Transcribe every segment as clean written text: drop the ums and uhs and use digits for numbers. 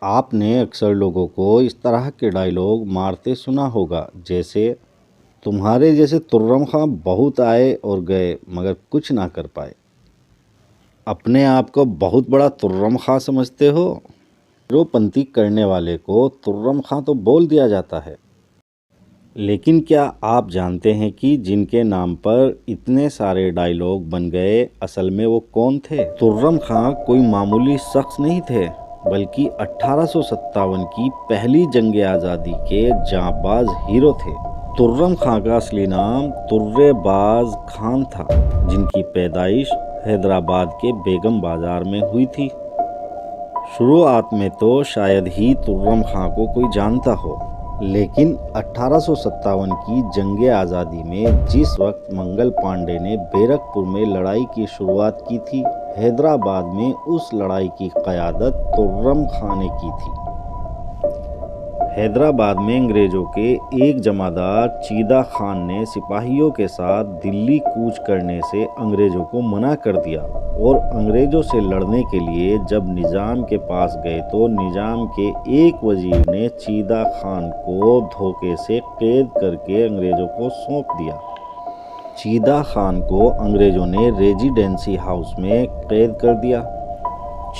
آپ نے اکثر لوگوں کو اس طرح کے ڈائیلاگ مارتے سنا ہوگا، جیسے تمہارے جیسے ترم خاں بہت آئے اور گئے مگر کچھ نہ کر پائے۔ اپنے آپ کو بہت بڑا ترم خاں سمجھتے ہو؟ ہیرو پنتی کرنے والے کو ترم خاں تو بول دیا جاتا ہے، لیکن کیا آپ جانتے ہیں کہ جن کے نام پر اتنے سارے ڈائیلاگ بن گئے اصل میں وہ کون تھے؟ ترم خاں کوئی معمولی شخص نہیں تھے، بلکہ 1857 کی پہلی جنگ آزادی کے جانباز ہیرو تھے۔ ترم خاں کا اصلی نام ترے باز خان تھا، جن کی پیدائش حیدرآباد کے بیگم بازار میں ہوئی تھی۔ شروعات میں تو شاید ہی ترم خاں کو کوئی جانتا ہو، لیکن 1857 کی جنگ آزادی میں جس وقت منگل پانڈے نے بیرک پور میں لڑائی کی شروعات کی تھی، حیدرآباد میں اس لڑائی کی قیادت ترم خاں نے کی تھی۔ حیدرآباد میں انگریزوں کے ایک جمعدار چیدہ خان نے سپاہیوں کے ساتھ دلی کوچ کرنے سے انگریزوں کو منع کر دیا، اور انگریزوں سے لڑنے کے لیے جب نظام کے پاس گئے تو نظام کے ایک وزیر نے چیدہ خان کو دھوکے سے قید کر کے انگریزوں کو سونپ دیا۔ چیدہ خان کو انگریزوں نے ریزیڈنسی ہاؤس میں قید کر دیا۔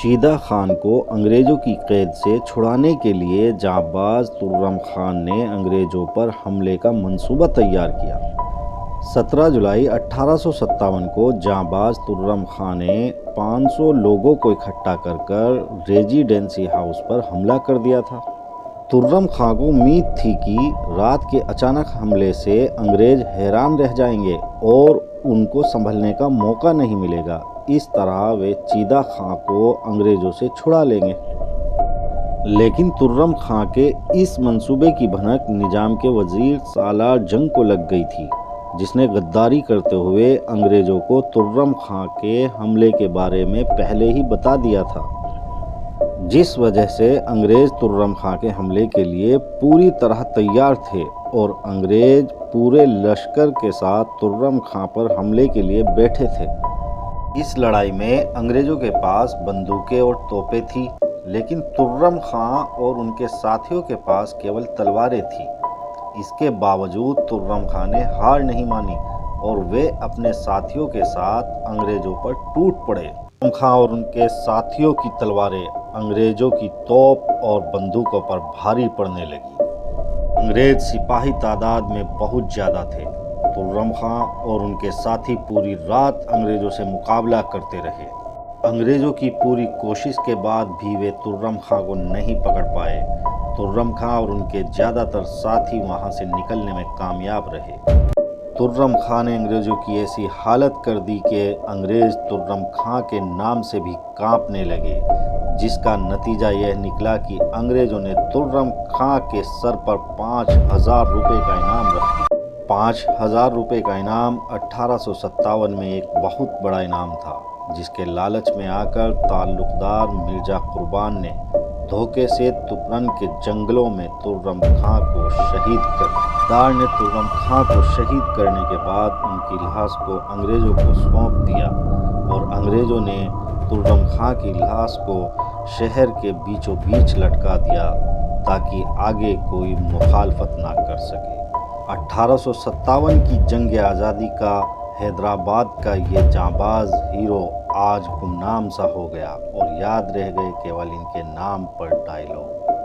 چیدہ خان کو انگریزوں کی قید سے چھڑانے کے لیے جانباز ترم خان نے انگریزوں پر حملے کا منصوبہ تیار کیا۔ 17 جولائی 1857 کو جانباز ترم خان نے 500 لوگوں کو اکٹھا کر ریزیڈنسی ہاؤس پر حملہ کر دیا تھا۔ ترم خان کو امید تھی کہ رات کے اچانک حملے سے انگریز حیران رہ جائیں گے اور ان کو سنبھلنے کا موقع نہیں ملے گا، اس طرح وہ چیدہ خان کو انگریزوں سے چھڑا لیں گے۔ لیکن ترم خان کے اس منصوبے کی بھنک نظام کے وزیر سالار جنگ کو لگ گئی تھی، جس نے غداری کرتے ہوئے انگریزوں کو ترم خان کے حملے کے بارے میں پہلے ہی بتا دیا تھا، جس وجہ سے انگریز ترم خان کے حملے کے لیے پوری طرح تیار تھے اور انگریز پورے لشکر کے ساتھ ترم خان پر حملے کے لیے بیٹھے تھے۔ اس لڑائی میں انگریزوں کے پاس بندوقیں اور توپیں تھیں، لیکن ترم خان اور ان کے ساتھیوں کے پاس کیول تلواریں تھیں۔ اس کے باوجود ترم خان نے ہار نہیں مانی اور وہ اپنے ساتھیوں کے ساتھ انگریزوں پر ٹوٹ پڑے۔ ترم خان اور ان کے ساتھیوں کی تلواریں انگریزوں کی توپ اور بندوقوں پر بھاری پڑنے لگی۔ انگریز سپاہی تعداد میں بہت زیادہ تھے۔ ترم خان اور ان کے ساتھی پوری رات انگریزوں سے مقابلہ کرتے رہے۔ انگریزوں کی پوری کوشش کے بعد بھی وہ ترم خان کو نہیں پکڑ پائے۔ ترم خان اور ان کے زیادہ تر ساتھی وہاں سے نکلنے میں کامیاب رہے۔ ترم خان نے انگریزوں کی ایسی حالت کر دی کہ انگریز ترم خان کے نام سے بھی کانپنے لگے، جس کا نتیجہ یہ نکلا کہ انگریزوں نے ترم خان کے سر پر 5000 روپے کا انعام رکھ دیا۔ 5000 روپے کا انعام 1857 میں ایک بہت بڑا انعام تھا، جس کے لالچ میں آ کر تعلقدار مرزا قربان نے دھوکے سے تپرن کے جنگلوں میں ترم خان کو شہید کر دیا۔ دار نے ترم خان کو شہید کرنے کے بعد ان کی لاش کو انگریزوں کو سونپ دیا اور انگریزوں نے ترم خان کی لاش کو شہر کے بیچوں بیچ لٹکا دیا تاکہ آگے کوئی مخالفت نہ کر سکے۔ 1857 کی جنگ آزادی کا حیدرآباد کا یہ جانباز ہیرو آج گمنام سا ہو گیا اور یاد رہ گئے کیول ان کے نام پر ڈائیلاگ۔